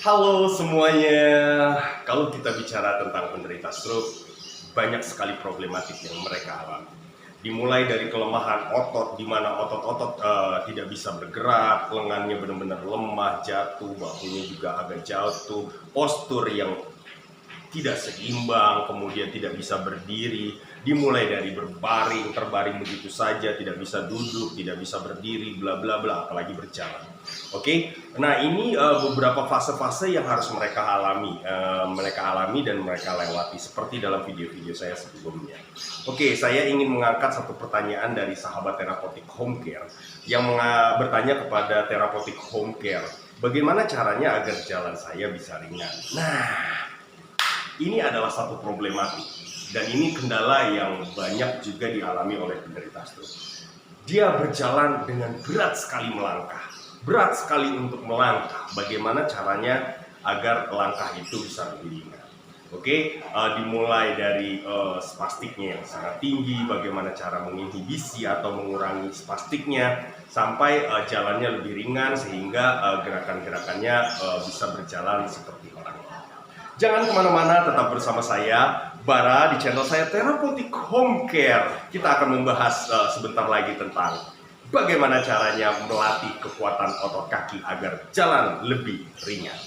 Halo semuanya, kalau kita bicara tentang penderita stroke, banyak sekali problematik yang mereka alami. Dimulai dari kelemahan otot, di mana otot-otot tidak bisa bergerak, lengannya benar-benar lemah, jatuh, bahunya juga agak jatuh, postur yang tidak seimbang, kemudian tidak bisa berdiri, dimulai dari berbaring, terbaring begitu saja, tidak bisa duduk, tidak bisa berdiri, bla bla bla, apalagi berjalan. Oke, nah ini beberapa fase-fase yang harus mereka alami dan mereka lewati seperti dalam video-video saya sebelumnya. Oke, saya ingin mengangkat satu pertanyaan dari sahabat Therapeutic Home Care yang bertanya kepada Therapeutic Home Care, bagaimana caranya agar jalan saya bisa ringan? Nah, ini adalah satu problematik dan ini kendala yang banyak juga dialami oleh penderita stroke. Dia berjalan dengan berat sekali melangkah, berat sekali untuk melangkah. Bagaimana caranya agar langkah itu bisa lebih ringan? Oke, dimulai dari spastiknya yang sangat tinggi, bagaimana cara menginhibisi atau mengurangi spastiknya sampai jalannya lebih ringan sehingga gerakan-gerakannya bisa berjalan seperti orang. Jangan kemana-mana, tetap bersama saya, Bara, di channel saya Therapeutic Home Care. Kita akan membahas sebentar lagi tentang bagaimana caranya melatih kekuatan otot kaki agar jalan lebih ringan.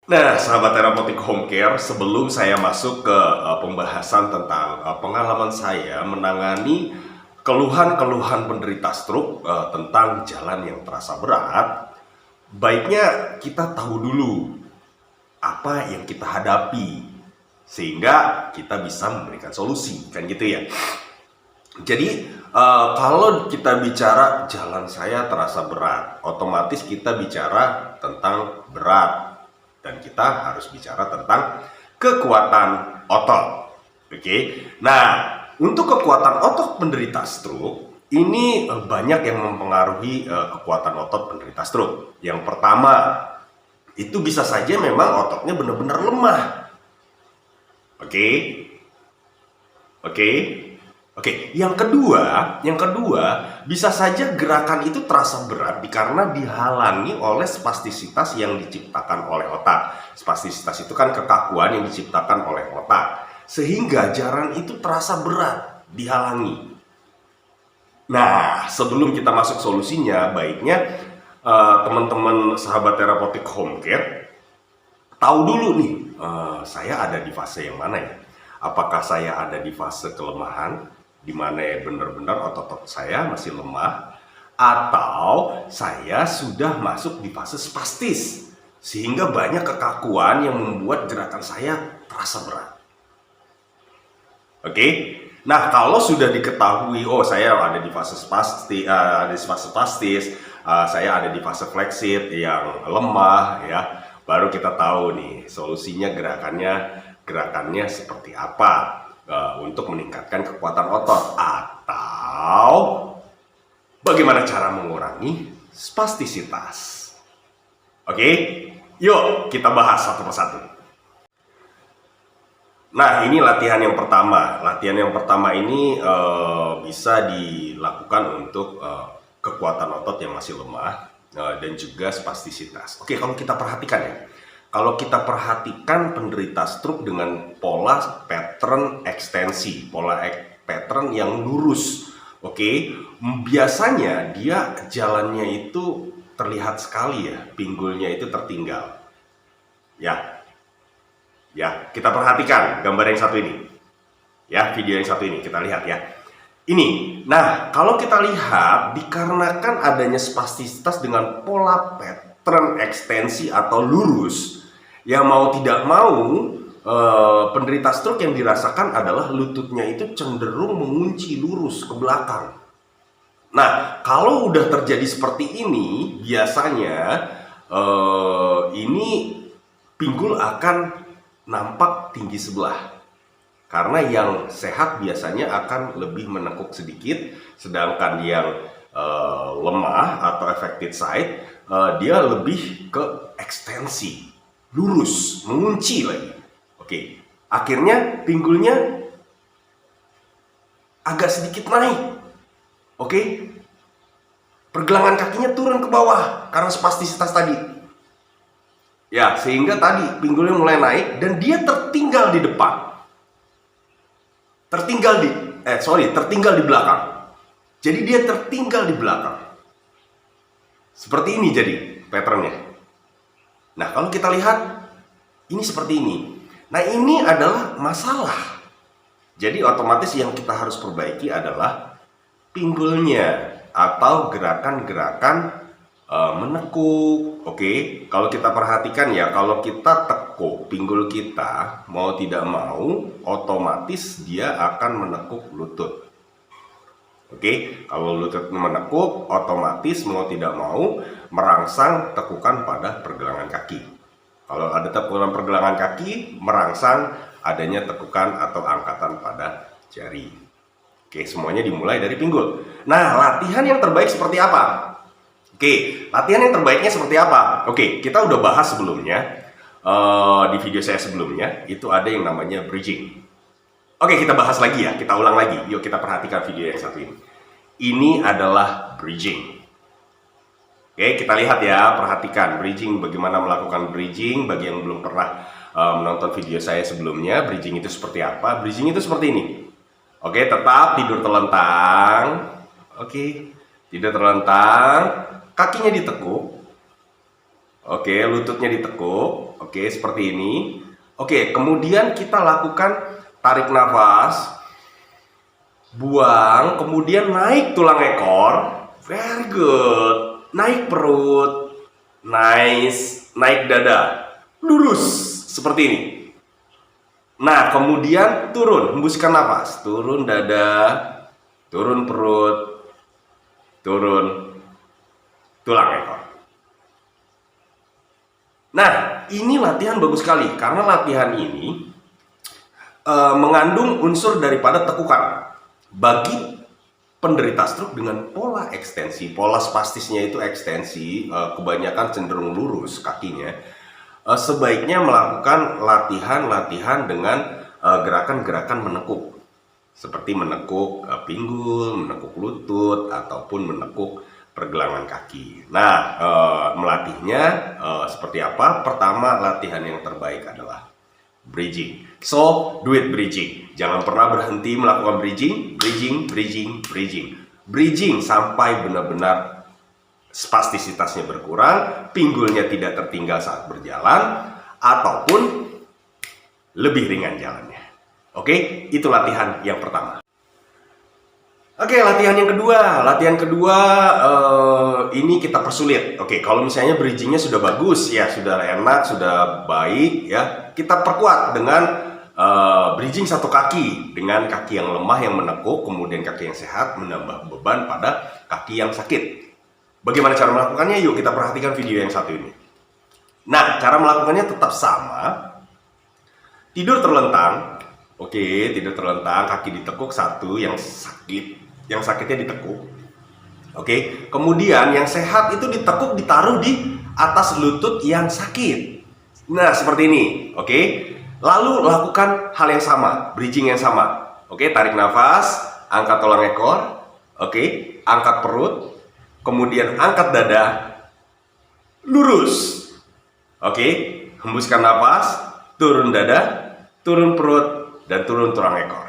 Nah, sahabat Therapeutic Home Care, sebelum saya masuk ke pembahasan tentang pengalaman saya menangani keluhan-keluhan penderita stroke tentang jalan yang terasa berat, baiknya kita tahu dulu apa yang kita hadapi sehingga kita bisa memberikan solusi, kan gitu ya. Jadi kalau kita bicara jalan saya terasa berat, otomatis kita bicara tentang berat. Dan kita harus bicara tentang kekuatan otot. Oke. Nah, untuk kekuatan otot penderita stroke, ini banyak yang mempengaruhi kekuatan otot penderita stroke. Yang pertama, itu bisa saja memang ototnya benar-benar lemah. Oke. Yang kedua, bisa saja gerakan itu terasa berat karena dihalangi oleh spastisitas yang diciptakan oleh otak. Spastisitas itu kan kekakuan yang diciptakan oleh otak, sehingga jalan itu terasa berat, dihalangi. Nah, sebelum kita masuk solusinya, baiknya teman-teman sahabat Therapeutic Home Care tahu dulu nih, saya ada di fase yang mana ya? Apakah saya ada di fase kelemahan, di mana benar-benar otot saya masih lemah, atau saya sudah masuk di fase spastis sehingga banyak kekakuan yang membuat gerakan saya terasa berat. Oke. Nah, kalau sudah diketahui, oh saya ada di fase spastis, saya ada di fase flexit yang lemah ya, baru kita tahu nih solusinya gerakannya seperti apa. Untuk meningkatkan kekuatan otot, atau bagaimana cara mengurangi spastisitas. Oke, yuk kita bahas satu persatu. Nah, ini latihan yang pertama. Latihan yang pertama ini bisa dilakukan untuk kekuatan otot yang masih lemah dan juga spastisitas. Oke, kalau kita perhatikan ya. Kalau kita perhatikan penderita stroke dengan pola pattern ekstensi, pattern yang lurus. Oke, biasanya dia jalannya itu terlihat sekali ya, pinggulnya itu tertinggal. Ya, kita perhatikan gambar yang satu ini. Ya, video yang satu ini kita lihat ya. Ini. Nah, kalau kita lihat dikarenakan adanya spastisitas dengan pola pattern ekstensi atau lurus, yang mau tidak mau penderita stroke yang dirasakan adalah lututnya itu cenderung mengunci lurus ke belakang. Nah, kalau udah terjadi seperti ini, biasanya ini pinggul akan nampak tinggi sebelah. Karena yang sehat biasanya akan lebih menekuk sedikit, sedangkan yang lemah atau affected side dia lebih ke ekstensi, lurus, mengunci lagi. Oke, akhirnya pinggulnya agak sedikit naik. Oke, pergelangan kakinya turun ke bawah karena spastisitas tadi. Ya, sehingga tadi pinggulnya mulai naik dan dia tertinggal di depan. Tertinggal di belakang. Jadi dia tertinggal di belakang. Seperti ini jadi patternnya. Nah, kalau kita lihat ini seperti ini. Nah, ini adalah masalah. Jadi otomatis yang kita harus perbaiki adalah pinggulnya atau gerakan-gerakan menekuk. Oke, kalau kita perhatikan ya, kalau kita tekuk pinggul kita mau tidak mau, otomatis dia akan menekuk lutut. Oke, kalau lutut menekuk, otomatis mau tidak mau merangsang tekukan pada pergelangan kaki. Kalau ada tekukan pergelangan kaki, merangsang adanya tekukan atau angkatan pada jari. Oke, semuanya dimulai dari pinggul. Nah, latihan yang terbaik seperti apa? Oke, latihan yang terbaiknya seperti apa? Oke, kita udah bahas sebelumnya di video saya sebelumnya, itu ada yang namanya bridging. Oke, kita bahas lagi ya, kita ulang lagi. Yuk kita perhatikan video yang satu ini. Ini adalah bridging. Oke, kita lihat ya, perhatikan bridging, bagaimana melakukan bridging. Bagi yang belum pernah menonton video saya sebelumnya, bridging itu seperti apa? Bridging itu seperti ini. Oke, tetap tidur telentang. Oke, tidur telentang. Kakinya ditekuk. Oke, lututnya ditekuk. Oke, seperti ini. Oke, kemudian kita lakukan tarik nafas, buang, kemudian naik tulang ekor. Very good. Naik perut. Nice. Naik dada. Lurus seperti ini. Nah, kemudian turun, hembuskan nafas. Turun dada, turun perut, turun tulang ekor. Nah, ini latihan bagus sekali karena latihan ini mengandung unsur daripada tekukan. Bagi penderita stroke dengan pola ekstensi, pola spastisnya itu ekstensi, kebanyakan cenderung lurus kakinya, sebaiknya melakukan latihan-latihan dengan gerakan-gerakan menekuk. Seperti menekuk pinggul, menekuk lutut, ataupun menekuk pergelangan kaki. Nah, melatihnya seperti apa? Pertama, latihan yang terbaik adalah bridging. So, do it bridging. Jangan pernah berhenti melakukan bridging, bridging sampai benar-benar spastisitasnya berkurang, pinggulnya tidak tertinggal saat berjalan, ataupun lebih ringan jalannya. Oke, itu latihan yang pertama. Oke, latihan yang kedua. Latihan kedua ini kita persulit. Oke, kalau misalnya bridgingnya sudah bagus, ya sudah enak, sudah baik, ya kita perkuat dengan bridging satu kaki dengan kaki yang lemah yang menekuk, kemudian kaki yang sehat menambah beban pada kaki yang sakit. Bagaimana cara melakukannya? Yuk kita perhatikan video yang satu ini. Nah, cara melakukannya tetap sama. Tidur terlentang. Oke, tidur terlentang, kaki ditekuk satu, yang sakitnya ditekuk. Oke, kemudian yang sehat itu ditekuk, ditaruh di atas lutut yang sakit. Nah, seperti ini. Oke. Lalu lakukan hal yang sama, bridging yang sama. Oke, tarik nafas, angkat tulang ekor. Oke, angkat perut, kemudian angkat dada, lurus. Oke, hembuskan nafas, turun dada, turun perut, dan turun tulang ekor.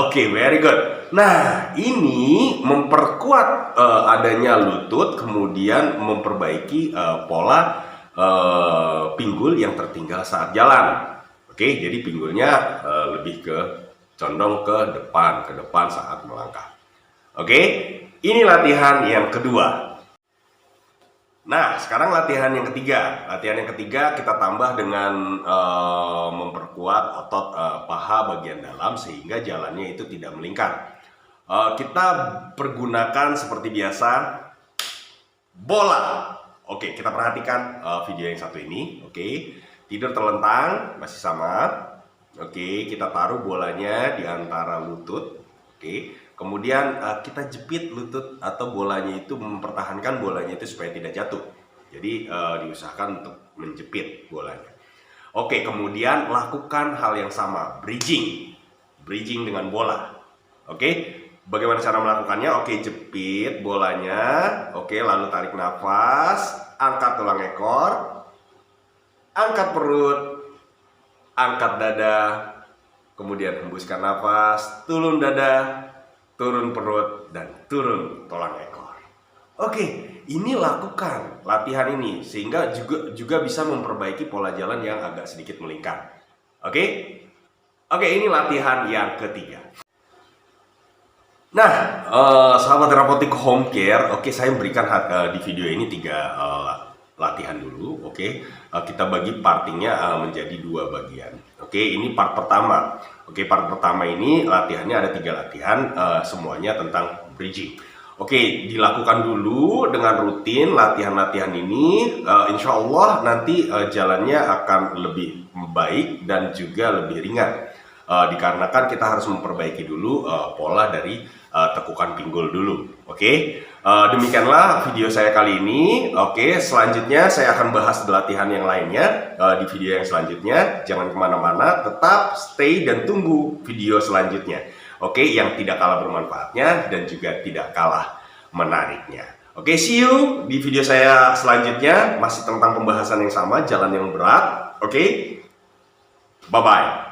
Oke, very good. Nah, ini memperkuat adanya lutut, kemudian memperbaiki pola pinggul yang tertinggal saat jalan. Oke, jadi pinggulnya lebih condong ke depan saat melangkah. Oke, ini latihan yang kedua. Nah, sekarang latihan yang ketiga. Latihan yang ketiga kita tambah dengan memperkuat otot paha bagian dalam sehingga jalannya itu tidak melingkar. Kita pergunakan seperti biasa bola. Oke, kita perhatikan video yang satu ini. Oke, tidur terlentang masih sama. Oke, kita taruh bolanya di antara lutut. Oke, kemudian kita jepit lutut atau bolanya itu, mempertahankan bolanya itu supaya tidak jatuh. Jadi diusahakan untuk menjepit bolanya. Oke, kemudian lakukan hal yang sama, bridging dengan bola. Oke, bagaimana cara melakukannya? Oke, jepit bolanya. Oke, lalu tarik nafas, angkat tulang ekor, angkat perut, angkat dada, kemudian hembuskan nafas, turun dada, turun perut, dan turun tulang ekor. Oke, ini lakukan latihan ini sehingga juga bisa memperbaiki pola jalan yang agak sedikit melingkar. Oke, ini latihan yang ketiga. Nah, sahabat terapotik home care, oke, saya berikan di video ini 3 latihan dulu. Oke, kita bagi partingnya menjadi 2 bagian. Oke, ini part pertama. Oke, part pertama ini latihannya ada 3 latihan, semuanya tentang bridging. Oke, dilakukan dulu dengan rutin latihan-latihan ini. Insya Allah nanti jalannya akan lebih baik dan juga lebih ringan. Dikarenakan kita harus memperbaiki dulu pola dari tekukan pinggul dulu. Oke, demikianlah video saya kali ini. Oke, selanjutnya saya akan bahas latihan yang lainnya di video yang selanjutnya. Jangan kemana-mana, tetap stay dan tunggu video selanjutnya. Oke, yang tidak kalah bermanfaatnya dan juga tidak kalah menariknya. Oke, see you di video saya selanjutnya, masih tentang pembahasan yang sama, jalan yang berat. Oke, bye-bye.